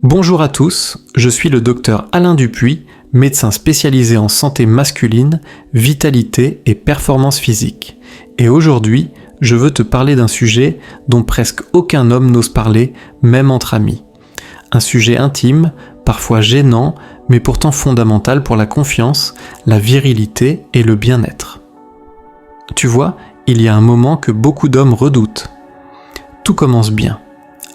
Bonjour à tous, je suis le docteur Alain Dupuis, médecin spécialisé en santé masculine, vitalité et performance physique. Et aujourd'hui, je veux te parler d'un sujet dont presque aucun homme n'ose parler, même entre amis. Un sujet intime, parfois gênant, mais pourtant fondamental pour la confiance, la virilité et le bien-être. Tu vois, il y a un moment que beaucoup d'hommes redoutent. Tout commence bien.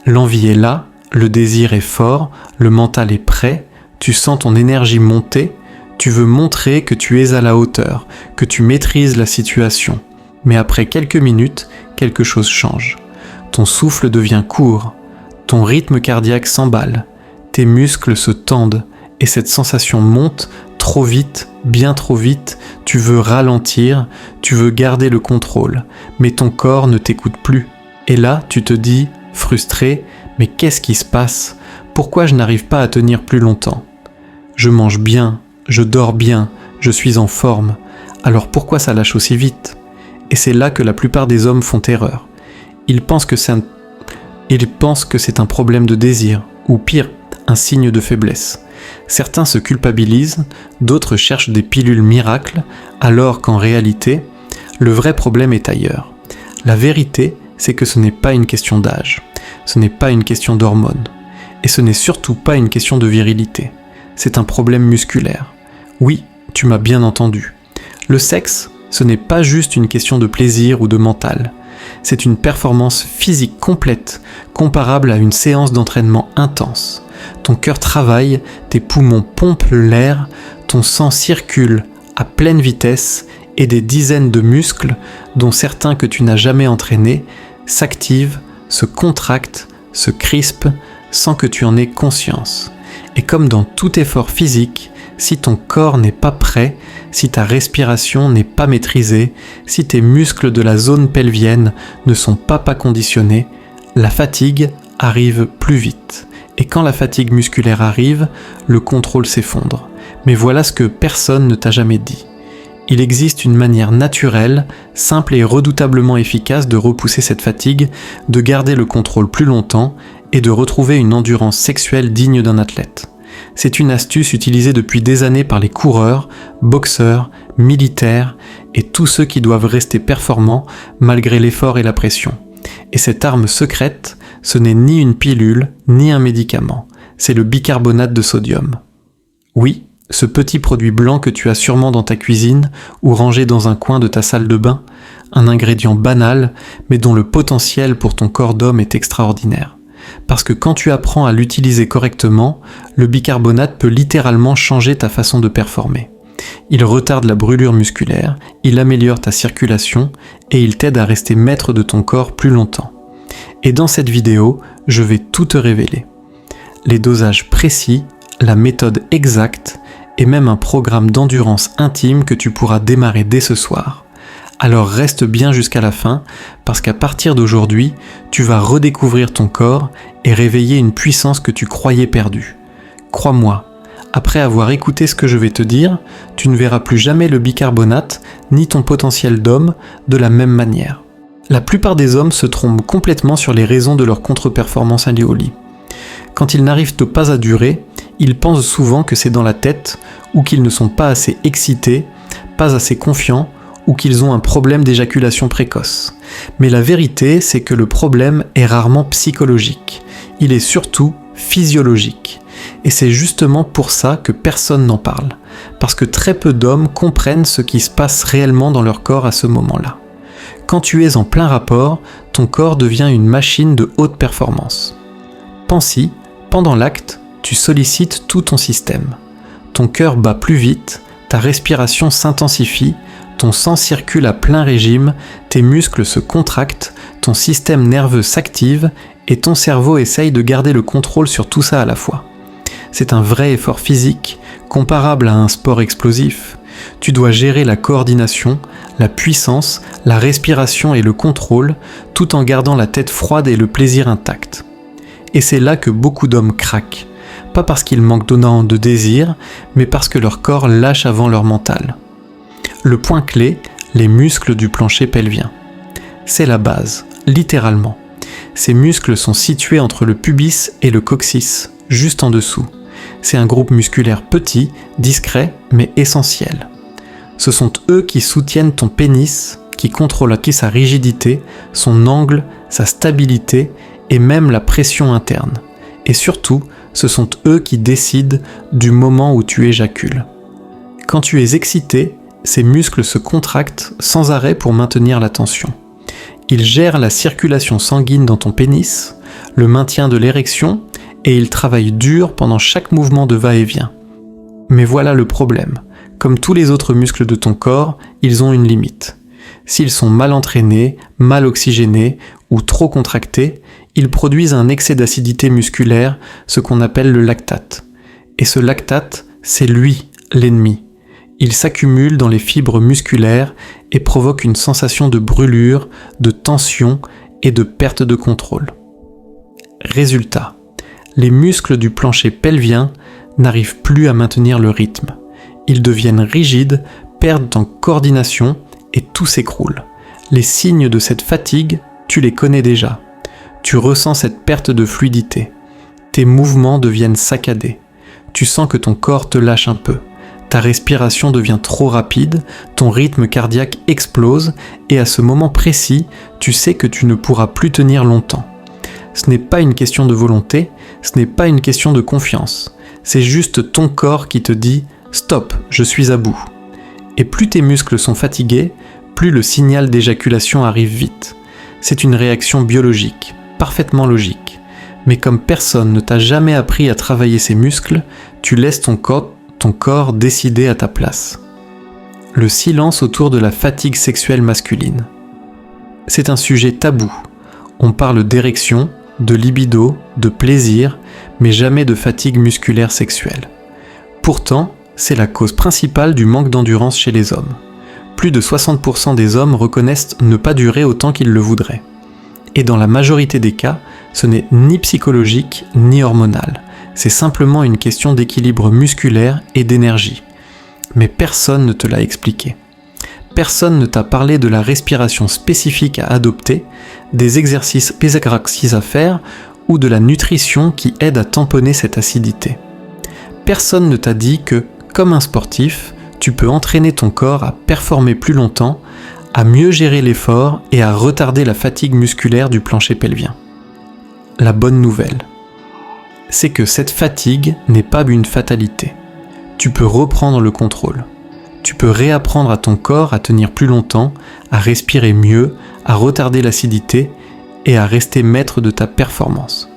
L'envie est là, le désir est fort, le mental est prêt, tu sens ton énergie monter, tu veux montrer que tu es à la hauteur, que tu maîtrises la situation. Mais après quelques minutes, quelque chose change. Ton souffle devient court, ton rythme cardiaque s'emballe, tes muscles se tendent et cette sensation monte trop vite, bien trop vite, tu veux ralentir, tu veux garder le contrôle, mais ton corps ne t'écoute plus. Et là, tu te dis, frustré, mais qu'est-ce qui se passe ? Pourquoi je n'arrive pas à tenir plus longtemps ? Je mange bien, je dors bien, je suis en forme, alors pourquoi ça lâche aussi vite ? Et c'est là que la plupart des hommes font erreur. Ils pensent que c'est un problème de désir, ou pire, un signe de faiblesse. Certains se culpabilisent, d'autres cherchent des pilules miracles, alors qu'en réalité, le vrai problème est ailleurs. La vérité, c'est que ce n'est pas une question d'âge, ce n'est pas une question d'hormones, et ce n'est surtout pas une question de virilité. C'est un problème musculaire. Oui, tu m'as bien entendu. Le sexe, ce n'est pas juste une question de plaisir ou de mental. C'est une performance physique complète, comparable à une séance d'entraînement intense. Ton cœur travaille, tes poumons pompent l'air, ton sang circule à pleine vitesse et des dizaines de muscles, dont certains que tu n'as jamais entraînés, s'activent, se contractent, se crispent, sans que tu en aies conscience. Et comme dans tout effort physique, si ton corps n'est pas prêt, si ta respiration n'est pas maîtrisée, si tes muscles de la zone pelvienne ne sont pas conditionnés, la fatigue arrive plus vite. Et quand la fatigue musculaire arrive, le contrôle s'effondre. Mais voilà ce que personne ne t'a jamais dit. Il existe une manière naturelle, simple et redoutablement efficace de repousser cette fatigue, de garder le contrôle plus longtemps et de retrouver une endurance sexuelle digne d'un athlète. C'est une astuce utilisée depuis des années par les coureurs, boxeurs, militaires et tous ceux qui doivent rester performants malgré l'effort et la pression. Et cette arme secrète, ce n'est ni une pilule, ni un médicament, c'est le bicarbonate de sodium. Oui, ce petit produit blanc que tu as sûrement dans ta cuisine ou rangé dans un coin de ta salle de bain, un ingrédient banal, mais dont le potentiel pour ton corps d'homme est extraordinaire. Parce que quand tu apprends à l'utiliser correctement, le bicarbonate peut littéralement changer ta façon de performer. Il retarde la brûlure musculaire, il améliore ta circulation et il t'aide à rester maître de ton corps plus longtemps. Et dans cette vidéo, je vais tout te révéler. Les dosages précis, la méthode exacte et même un programme d'endurance intime que tu pourras démarrer dès ce soir. Alors reste bien jusqu'à la fin, parce qu'à partir d'aujourd'hui, tu vas redécouvrir ton corps et réveiller une puissance que tu croyais perdue. Crois-moi, après avoir écouté ce que je vais te dire, tu ne verras plus jamais le bicarbonate, ni ton potentiel d'homme, de la même manière. La plupart des hommes se trompent complètement sur les raisons de leur contre-performance au lit. Quand ils n'arrivent pas à durer, ils pensent souvent que c'est dans la tête, ou qu'ils ne sont pas assez excités, pas assez confiants, ou qu'ils ont un problème d'éjaculation précoce. Mais la vérité, c'est que le problème est rarement psychologique. Il est surtout physiologique. Et c'est justement pour ça que personne n'en parle. Parce que très peu d'hommes comprennent ce qui se passe réellement dans leur corps à ce moment-là. Quand tu es en plein rapport, ton corps devient une machine de haute performance. Pense-y, pendant l'acte, tu sollicites tout ton système. Ton cœur bat plus vite, ta respiration s'intensifie, ton sang circule à plein régime, tes muscles se contractent, ton système nerveux s'active et ton cerveau essaye de garder le contrôle sur tout ça à la fois. C'est un vrai effort physique, comparable à un sport explosif. Tu dois gérer la coordination, la puissance, la respiration et le contrôle, tout en gardant la tête froide et le plaisir intact. Et c'est là que beaucoup d'hommes craquent. Pas parce qu'ils manquent de désir, mais parce que leur corps lâche avant leur mental. Le point clé, les muscles du plancher pelvien. C'est la base, littéralement. Ces muscles sont situés entre le pubis et le coccyx, juste en dessous. C'est un groupe musculaire petit, discret, mais essentiel. Ce sont eux qui soutiennent ton pénis, qui contrôlent sa rigidité, son angle, sa stabilité et même la pression interne. Et surtout, ce sont eux qui décident du moment où tu éjacules. Quand tu es excité, ces muscles se contractent sans arrêt pour maintenir la tension. Ils gèrent la circulation sanguine dans ton pénis, le maintien de l'érection, et ils travaillent dur pendant chaque mouvement de va-et-vient. Mais voilà le problème. Comme tous les autres muscles de ton corps, ils ont une limite. S'ils sont mal entraînés, mal oxygénés ou trop contractés, ils produisent un excès d'acidité musculaire, ce qu'on appelle le lactate. Et ce lactate, c'est lui, l'ennemi. Il s'accumule dans les fibres musculaires et provoque une sensation de brûlure, de tension et de perte de contrôle. Résultat, les muscles du plancher pelvien n'arrivent plus à maintenir le rythme. Ils deviennent rigides, perdent en coordination et tout s'écroule. Les signes de cette fatigue, tu les connais déjà. Tu ressens cette perte de fluidité. Tes mouvements deviennent saccadés. Tu sens que ton corps te lâche un peu. Ta respiration devient trop rapide, ton rythme cardiaque explose et à ce moment précis, tu sais que tu ne pourras plus tenir longtemps. Ce n'est pas une question de volonté, ce n'est pas une question de confiance. C'est juste ton corps qui te dit « Stop, je suis à bout ». Et plus tes muscles sont fatigués, plus le signal d'éjaculation arrive vite. C'est une réaction biologique, parfaitement logique. Mais comme personne ne t'a jamais appris à travailler ces muscles, tu laisses ton corps décider à ta place. Le silence autour de la fatigue sexuelle masculine. C'est un sujet tabou. On parle d'érection, de libido, de plaisir, mais jamais de fatigue musculaire sexuelle. Pourtant, c'est la cause principale du manque d'endurance chez les hommes. Plus de 60% des hommes reconnaissent ne pas durer autant qu'ils le voudraient. Et dans la majorité des cas, ce n'est ni psychologique ni hormonal. C'est simplement une question d'équilibre musculaire et d'énergie. Mais personne ne te l'a expliqué. Personne ne t'a parlé de la respiration spécifique à adopter, des exercices à faire ou de la nutrition qui aide à tamponner cette acidité. Personne ne t'a dit que, comme un sportif, tu peux entraîner ton corps à performer plus longtemps, à mieux gérer l'effort et à retarder la fatigue musculaire du plancher pelvien. La bonne nouvelle, c'est que cette fatigue n'est pas une fatalité. Tu peux reprendre le contrôle. Tu peux réapprendre à ton corps à tenir plus longtemps, à respirer mieux, à retarder l'acidité et à rester maître de ta performance.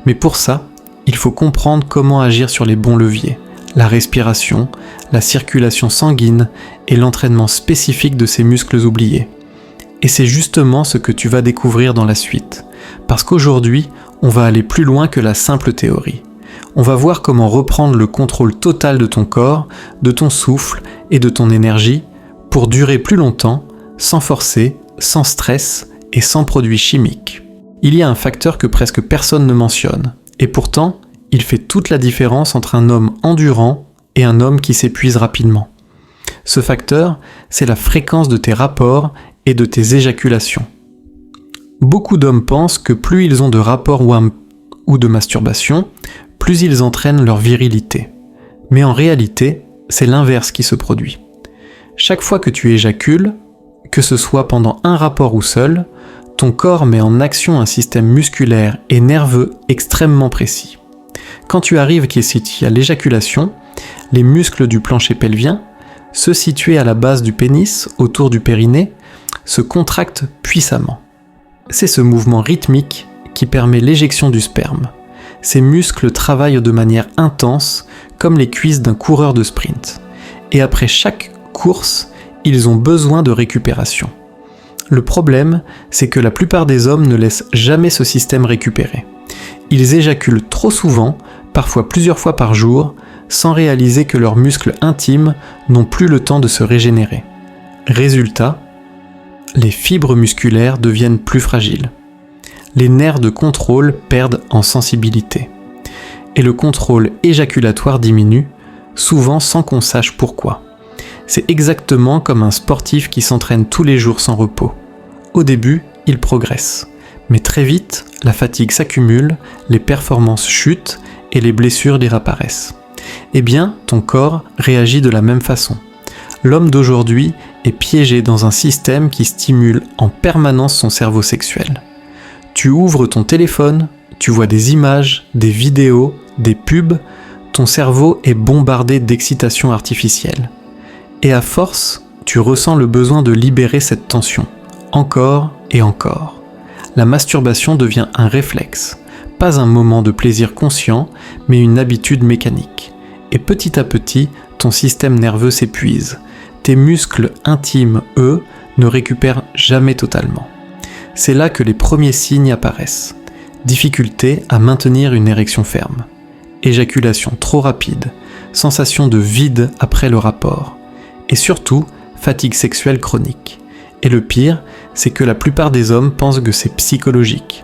Mais pour ça, il faut comprendre comment agir sur les bons leviers, la respiration, la circulation sanguine et l'entraînement spécifique de ces muscles oubliés. Et c'est justement ce que tu vas découvrir dans la suite, parce qu'aujourd'hui, on va aller plus loin que la simple théorie. On va voir comment reprendre le contrôle total de ton corps, de ton souffle et de ton énergie pour durer plus longtemps, sans forcer, sans stress et sans produits chimiques. Il y a un facteur que presque personne ne mentionne, et pourtant, il fait toute la différence entre un homme endurant et un homme qui s'épuise rapidement. Ce facteur, c'est la fréquence de tes rapports et de tes éjaculations. Beaucoup d'hommes pensent que plus ils ont de rapports ou de masturbation, plus ils entraînent leur virilité. Mais en réalité, c'est l'inverse qui se produit. Chaque fois que tu éjacules, que ce soit pendant un rapport ou seul, ton corps met en action un système musculaire et nerveux extrêmement précis. Quand tu arrives à l'éjaculation, les muscles du plancher pelvien, ceux situés à la base du pénis, autour du périnée, se contractent puissamment. C'est ce mouvement rythmique qui permet l'éjection du sperme. Ces muscles travaillent de manière intense, comme les cuisses d'un coureur de sprint. Et après chaque course, ils ont besoin de récupération. Le problème, c'est que la plupart des hommes ne laissent jamais ce système récupérer. Ils éjaculent trop souvent, parfois plusieurs fois par jour, sans réaliser que leurs muscles intimes n'ont plus le temps de se régénérer. Résultat, les fibres musculaires deviennent plus fragiles. Les nerfs de contrôle perdent en sensibilité. Et le contrôle éjaculatoire diminue, souvent sans qu'on sache pourquoi. C'est exactement comme un sportif qui s'entraîne tous les jours sans repos. Au début, il progresse. Mais très vite, la fatigue s'accumule, les performances chutent et les blessures réapparaissent. Eh bien, ton corps réagit de la même façon. L'homme d'aujourd'hui est piégé dans un système qui stimule en permanence son cerveau sexuel. Tu ouvres ton téléphone, tu vois des images, des vidéos, des pubs, ton cerveau est bombardé d'excitation artificielle. Et à force, tu ressens le besoin de libérer cette tension, encore et encore. La masturbation devient un réflexe, pas un moment de plaisir conscient, mais une habitude mécanique. Et petit à petit, ton système nerveux s'épuise. Tes muscles intimes, eux, ne récupèrent jamais totalement. C'est là que les premiers signes apparaissent. Difficulté à maintenir une érection ferme. Éjaculation trop rapide. Sensation de vide après le rapport. Et surtout, fatigue sexuelle chronique. Et le pire, c'est que la plupart des hommes pensent que c'est psychologique,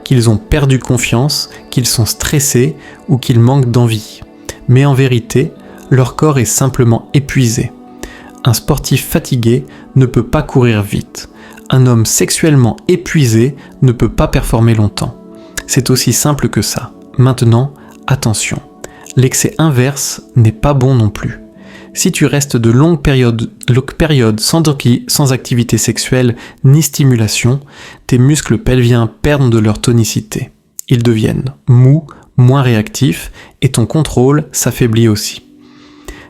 qu'ils ont perdu confiance, qu'ils sont stressés ou qu'ils manquent d'envie. Mais en vérité, leur corps est simplement épuisé. Un sportif fatigué ne peut pas courir vite. Un homme sexuellement épuisé ne peut pas performer longtemps. C'est aussi simple que ça. Maintenant, attention. L'excès inverse n'est pas bon non plus. Si tu restes de longues périodes sans activité sexuelle ni stimulation, tes muscles pelviens perdent de leur tonicité. Ils deviennent mous, moins réactifs, et ton contrôle s'affaiblit aussi.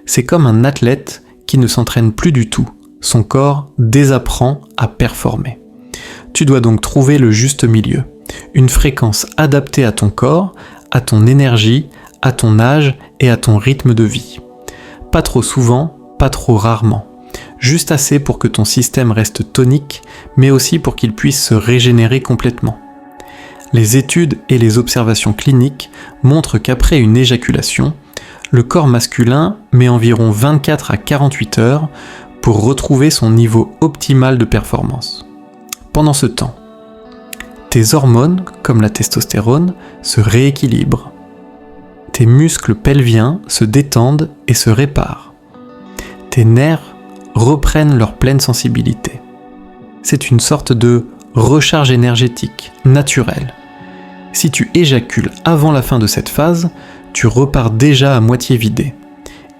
C'est comme un athlète qui ne s'entraîne plus du tout. Son corps désapprend à performer. Tu dois donc trouver le juste milieu. Une fréquence adaptée à ton corps, à ton énergie, à ton âge et à ton rythme de vie. Pas trop souvent, pas trop rarement. Juste assez pour que ton système reste tonique, mais aussi pour qu'il puisse se régénérer complètement. Les études et les observations cliniques montrent qu'après une éjaculation, le corps masculin met environ 24 à 48 heures pour retrouver son niveau optimal de performance. Pendant ce temps, tes hormones, comme la testostérone, se rééquilibrent. Tes muscles pelviens se détendent et se réparent. Tes nerfs reprennent leur pleine sensibilité. C'est une sorte de recharge énergétique, naturelle. Si tu éjacules avant la fin de cette phase, tu repars déjà à moitié vidé.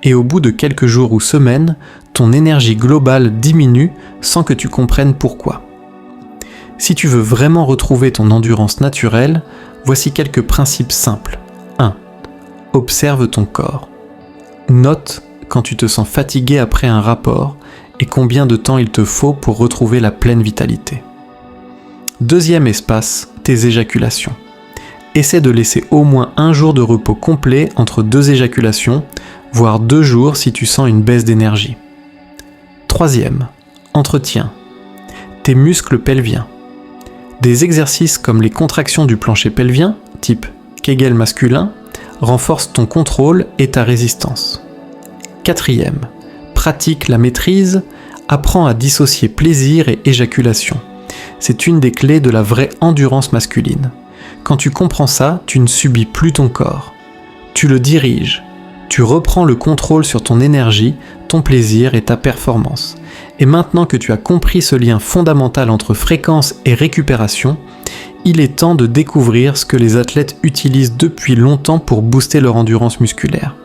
Et au bout de quelques jours ou semaines, ton énergie globale diminue sans que tu comprennes pourquoi. Si tu veux vraiment retrouver ton endurance naturelle, voici quelques principes simples. 1. Observe ton corps. Note quand tu te sens fatigué après un rapport et combien de temps il te faut pour retrouver la pleine vitalité. Deuxième espace, tes éjaculations. Essaie de laisser au moins un jour de repos complet entre 2 éjaculations, voire 2 jours si tu sens une baisse d'énergie. Troisième, entretien. Tes muscles pelviens. Des exercices comme les contractions du plancher pelvien, type Kegel masculin, renforcent ton contrôle et ta résistance. Quatrième, pratique la maîtrise, apprends à dissocier plaisir et éjaculation. C'est une des clés de la vraie endurance masculine. Quand tu comprends ça, tu ne subis plus ton corps. Tu le diriges. Tu reprends le contrôle sur ton énergie, ton plaisir et ta performance. Et maintenant que tu as compris ce lien fondamental entre fréquence et récupération, il est temps de découvrir ce que les athlètes utilisent depuis longtemps pour booster leur endurance musculaire.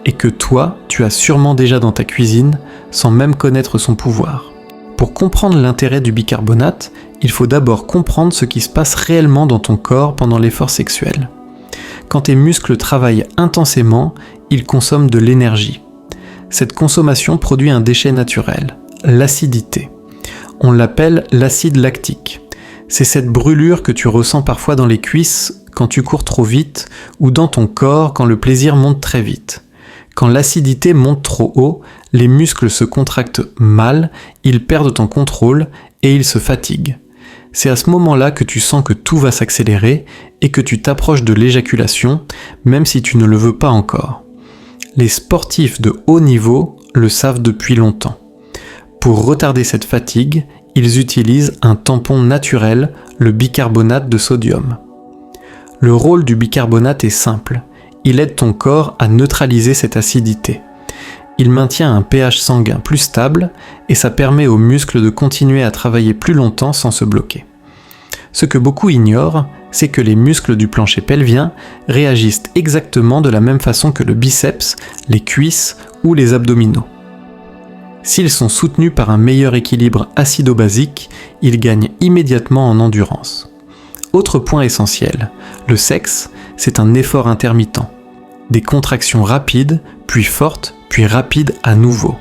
Et que toi, tu as sûrement déjà dans ta cuisine, sans même connaître son pouvoir. Pour comprendre l'intérêt du bicarbonate, il faut d'abord comprendre ce qui se passe réellement dans ton corps pendant l'effort sexuel. Quand tes muscles travaillent intensément, ils consomment de l'énergie. Cette consommation produit un déchet naturel, l'acidité. On l'appelle l'acide lactique. C'est cette brûlure que tu ressens parfois dans les cuisses quand tu cours trop vite ou dans ton corps quand le plaisir monte très vite. Quand l'acidité monte trop haut, les muscles se contractent mal, ils perdent en contrôle et ils se fatiguent. C'est à ce moment-là que tu sens que tout va s'accélérer et que tu t'approches de l'éjaculation, même si tu ne le veux pas encore. Les sportifs de haut niveau le savent depuis longtemps. Pour retarder cette fatigue, ils utilisent un tampon naturel, le bicarbonate de sodium. Le rôle du bicarbonate est simple. Il aide ton corps à neutraliser cette acidité. Il maintient un pH sanguin plus stable et ça permet aux muscles de continuer à travailler plus longtemps sans se bloquer. Ce que beaucoup ignorent, c'est que les muscles du plancher pelvien réagissent exactement de la même façon que le biceps, les cuisses ou les abdominaux. S'ils sont soutenus par un meilleur équilibre acido-basique, ils gagnent immédiatement en endurance. Autre point essentiel, le sexe, c'est un effort intermittent. Des contractions rapides, puis fortes, puis rapides à nouveau.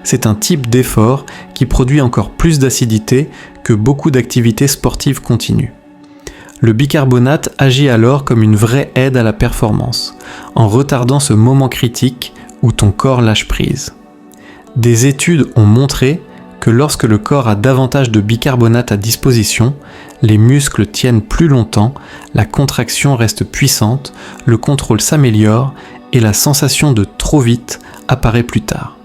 C'est un type d'effort qui produit encore plus d'acidité que beaucoup d'activités sportives continues. Le bicarbonate agit alors comme une vraie aide à la performance, en retardant ce moment critique où ton corps lâche prise. Des études ont montré que lorsque le corps a davantage de bicarbonate à disposition, les muscles tiennent plus longtemps, la contraction reste puissante, le contrôle s'améliore et la sensation de trop vite apparaît plus tard.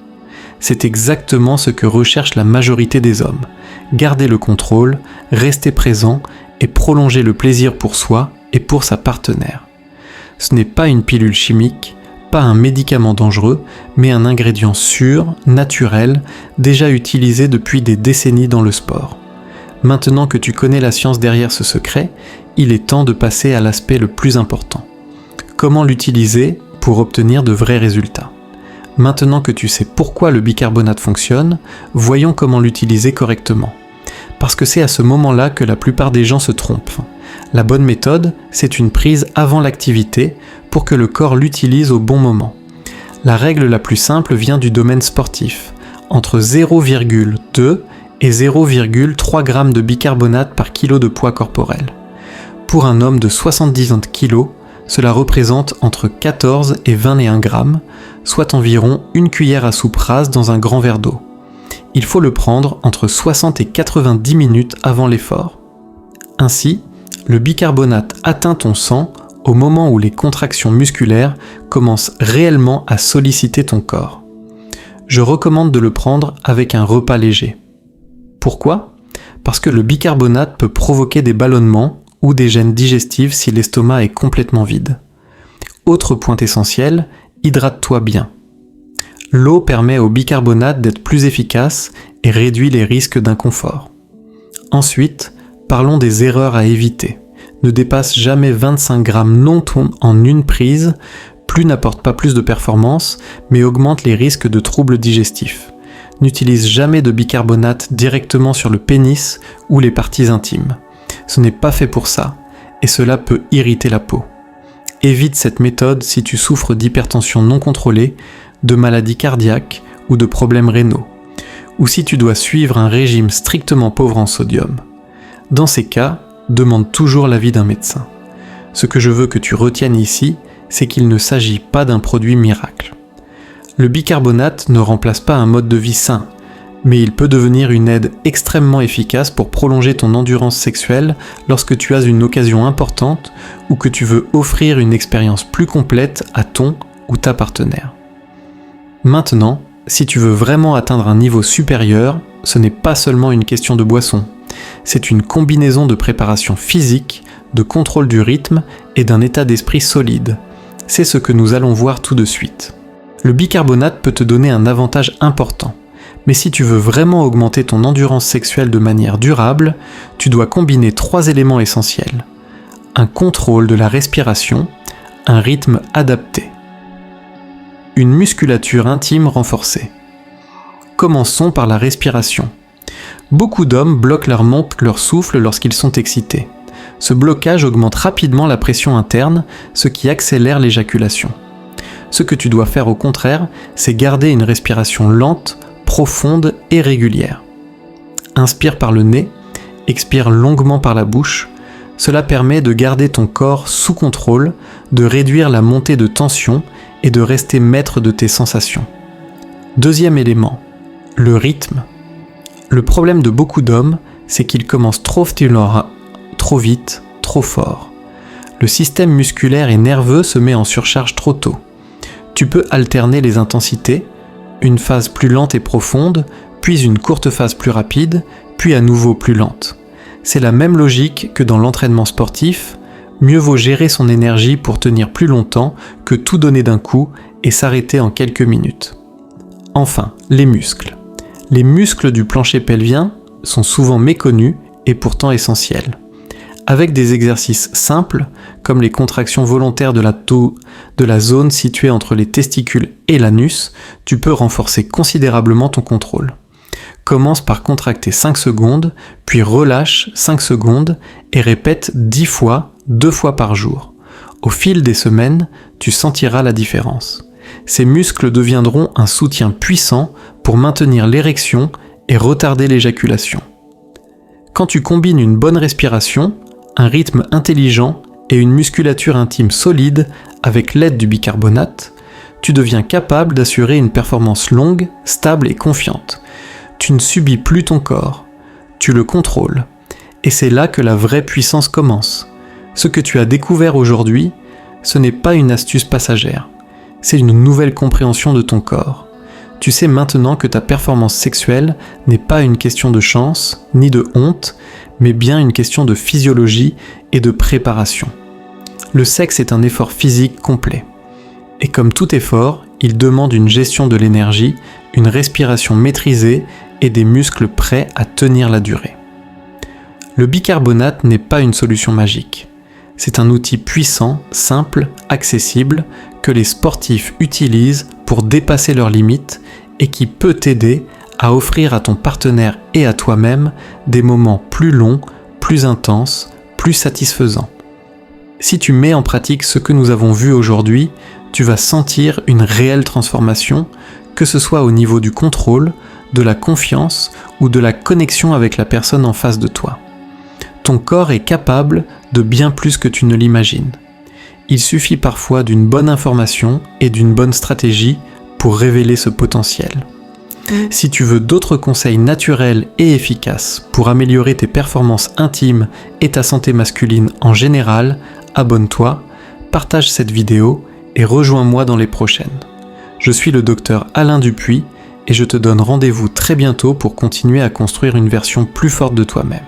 C'est exactement ce que recherche la majorité des hommes, garder le contrôle, rester présent et prolonger le plaisir pour soi et pour sa partenaire. Ce n'est pas une pilule chimique, pas un médicament dangereux, mais un ingrédient sûr, naturel, déjà utilisé depuis des décennies dans le sport. Maintenant que tu connais la science derrière ce secret, il est temps de passer à l'aspect le plus important. Comment l'utiliser pour obtenir de vrais résultats ? Maintenant que tu sais pourquoi le bicarbonate fonctionne, voyons comment l'utiliser correctement. Parce que c'est à ce moment-là que la plupart des gens se trompent. La bonne méthode, c'est une prise avant l'activité pour que le corps l'utilise au bon moment. La règle la plus simple vient du domaine sportif, entre 0,2 et 0,3 g de bicarbonate par kilo de poids corporel. Pour un homme de 70 kg, cela représente entre 14 et 21 grammes, soit environ une cuillère à soupe rase dans un grand verre d'eau. Il faut le prendre entre 60 et 90 minutes avant l'effort. Ainsi, le bicarbonate atteint ton sang au moment où les contractions musculaires commencent réellement à solliciter ton corps. Je recommande de le prendre avec un repas léger. Pourquoi ? Parce que le bicarbonate peut provoquer des ballonnements ou des gênes digestives si l'estomac est complètement vide. Autre point essentiel, hydrate-toi bien. L'eau permet au bicarbonate d'être plus efficace et réduit les risques d'inconfort. Ensuite, parlons des erreurs à éviter. Ne dépasse jamais 25 grammes non en une prise, plus n'apporte pas plus de performance, mais augmente les risques de troubles digestifs. N'utilise jamais de bicarbonate directement sur le pénis ou les parties intimes. Ce n'est pas fait pour ça, et cela peut irriter la peau. Évite cette méthode si tu souffres d'hypertension non contrôlée, de maladies cardiaques ou de problèmes rénaux, ou si tu dois suivre un régime strictement pauvre en sodium. Dans ces cas, demande toujours l'avis d'un médecin. Ce que je veux que tu retiennes ici, c'est qu'il ne s'agit pas d'un produit miracle. Le bicarbonate ne remplace pas un mode de vie sain, mais il peut devenir une aide extrêmement efficace pour prolonger ton endurance sexuelle lorsque tu as une occasion importante ou que tu veux offrir une expérience plus complète à ton ou ta partenaire. Maintenant, si tu veux vraiment atteindre un niveau supérieur, ce n'est pas seulement une question de boisson. C'est une combinaison de préparation physique, de contrôle du rythme et d'un état d'esprit solide. C'est ce que nous allons voir tout de suite. Le bicarbonate peut te donner un avantage important. Mais si tu veux vraiment augmenter ton endurance sexuelle de manière durable, tu dois combiner 3 éléments essentiels. Un contrôle de la respiration, un rythme adapté. Une musculature intime renforcée. Commençons par la respiration. Beaucoup d'hommes bloquent leur souffle lorsqu'ils sont excités. Ce blocage augmente rapidement la pression interne, ce qui accélère l'éjaculation. Ce que tu dois faire au contraire, c'est garder une respiration lente, profonde et régulière. Inspire par le nez, expire longuement par la bouche. Cela permet de garder ton corps sous contrôle, de réduire la montée de tension et de rester maître de tes sensations. Deuxième élément, le rythme. Le problème de beaucoup d'hommes, c'est qu'ils commencent trop vite, trop fort. Le système musculaire et nerveux se met en surcharge trop tôt. Tu peux alterner les intensités, une phase plus lente et profonde, puis une courte phase plus rapide, puis à nouveau plus lente. C'est la même logique que dans l'entraînement sportif, mieux vaut gérer son énergie pour tenir plus longtemps que tout donner d'un coup et s'arrêter en quelques minutes. Enfin, les muscles. Les muscles du plancher pelvien sont souvent méconnus et pourtant essentiels. Avec des exercices simples, comme les contractions volontaires de la zone située entre les testicules et l'anus, tu peux renforcer considérablement ton contrôle. Commence par contracter 5 secondes, puis relâche 5 secondes et répète 10 fois, 2 fois par jour. Au fil des semaines, tu sentiras la différence. Ces muscles deviendront un soutien puissant pour maintenir l'érection et retarder l'éjaculation. Quand tu combines une bonne respiration, un rythme intelligent et une musculature intime solide avec l'aide du bicarbonate, tu deviens capable d'assurer une performance longue, stable et confiante. Tu ne subis plus ton corps, tu le contrôles. Et c'est là que la vraie puissance commence. Ce que tu as découvert aujourd'hui, ce n'est pas une astuce passagère, c'est une nouvelle compréhension de ton corps. Tu sais maintenant que ta performance sexuelle n'est pas une question de chance, ni de honte, mais bien une question de physiologie et de préparation. Le sexe est un effort physique complet. Et comme tout effort, il demande une gestion de l'énergie, une respiration maîtrisée et des muscles prêts à tenir la durée. Le bicarbonate n'est pas une solution magique. C'est un outil puissant, simple, accessible, que les sportifs utilisent pour dépasser leurs limites et qui peut t'aider à offrir à ton partenaire et à toi-même des moments plus longs, plus intenses, plus satisfaisants. Si tu mets en pratique ce que nous avons vu aujourd'hui, tu vas sentir une réelle transformation, que ce soit au niveau du contrôle, de la confiance ou de la connexion avec la personne en face de toi. Ton corps est capable de bien plus que tu ne l'imagines. Il suffit parfois d'une bonne information et d'une bonne stratégie pour révéler ce potentiel. Si tu veux d'autres conseils naturels et efficaces pour améliorer tes performances intimes et ta santé masculine en général, abonne-toi, partage cette vidéo et rejoins-moi dans les prochaines. Je suis le docteur Alain Dupuis et je te donne rendez-vous très bientôt pour continuer à construire une version plus forte de toi-même.